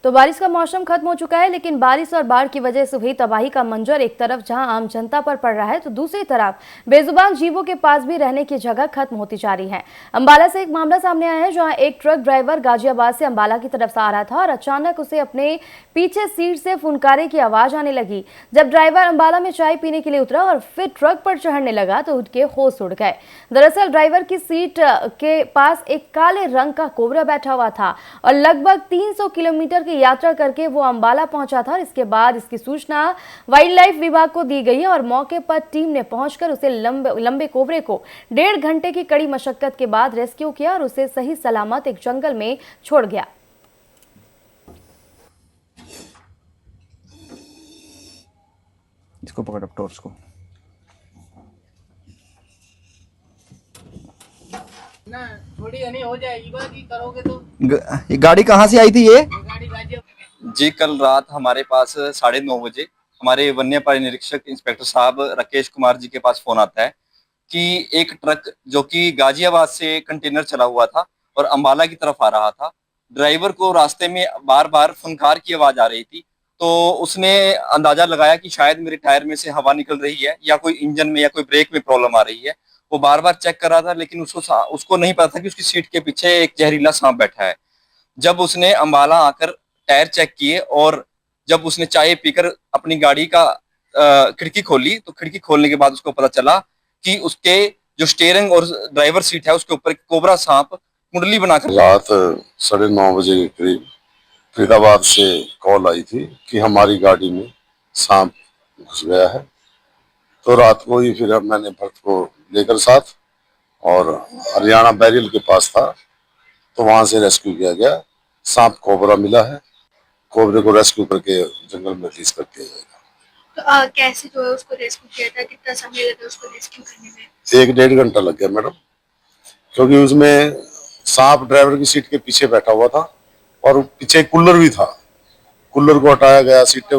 तो बारिश का मौसम खत्म हो चुका है, लेकिन बारिश और बाढ़ की वजह से हुई तबाही का मंजर एक तरफ जहां आम जनता पर पड़ रहा है, तो दूसरी तरफ बेजुबान जीवों के पास भी रहने की जगह खत्म होती जा रही है। अंबाला से एक मामला सामने आया है, जहां एक ट्रक ड्राइवर गाजियाबाद से अंबाला की तरफ से आ रहा था और अचानक उसे अपने पीछे सीट से फुनकारे की आवाज आने लगी। जब ड्राइवर अंबाला में चाय पीने के लिए उतरा और फिर ट्रक पर चढ़ने लगा तो उसके होश उड़ गए। दरअसल ड्राइवर की सीट के पास एक काले रंग का कोबरा बैठा हुआ था और लगभग 300 किलोमीटर की यात्रा करके वो अंबाला पहुंचा था। और इसके बाद इसकी सूचना वाइल्ड लाइफ विभाग को दी गई और मौके पर टीम ने पहुंचकर उसे लंबे कोबरे को 1.5 घंटे की कड़ी मशक्कत के बाद रेस्क्यू किया और उसे सही सलामत एक जंगल में छोड़ गया। इसको पकड़ अब टॉर्च को। ना थोड़ी हनी हो जाएगी, बाकी करोगे तो। ये गाड़ी कहाँ से आई थी ये? गाड़ी गाजियाबाद जी कल रात हमारे पास 9:30 बजे हमारे वन्य प्राणी निरीक्षक इंस्पेक्टर साहब राकेश कुमार जी के पास फोन आता है कि एक ट्रक जो कि गाजियाबाद से कंटेनर चला हुआ था और अंबाला की तरफ आ रहा था, ड्राइवर को रास्ते में बार बार फुनकार की आवाज आ रही थी। तो उसने अंदाजा लगाया कि शायद मेरे टायर में से हवा निकल रही है या कोई इंजन में या कोई ब्रेक में प्रॉब्लम आ रही है। वो बार बार चेक कर रहा था, लेकिन उसको नहीं पता था कि उसकी सीट के पीछे एक जहरीला सांप बैठा है। जब उसने अंबाला आकर टायर चेक किए और जब उसने चाय पीकर अपनी गाड़ी का खिड़की खोली, तो खिड़की खोलने के बाद उसको पता चला कि उसके जो स्टीयरिंग और ड्राइवर सीट है उसके ऊपर एक कोबरा सांप कुंडली बनाकर। रात 9:30 बजे के करीब फरीदाबाद से कॉल आई थी कि हमारी गाड़ी में सांप घुस गया है। तो रात को ही फिर मैंने भक्त को लेकर साथ और हरियाणा बैरियल के पास था, तो वहां से रेस्क्यू किया गया। सांप कोबरा मिला है, कोबरे को रेस्क्यू करके जंगल में रिलीज करके जाएगा। तो कैसे जो है उसको रेस्क्यू किया था, कितना समय लगा उसको रेस्क्यू करने में? 1-1.5 घंटा लग गया मैडम, क्योंकि उसमें सांप ड्राइवर की सीट के पीछे बैठा हुआ था और पीछे कूलर भी था। कूलर को हटाया गया, सीटें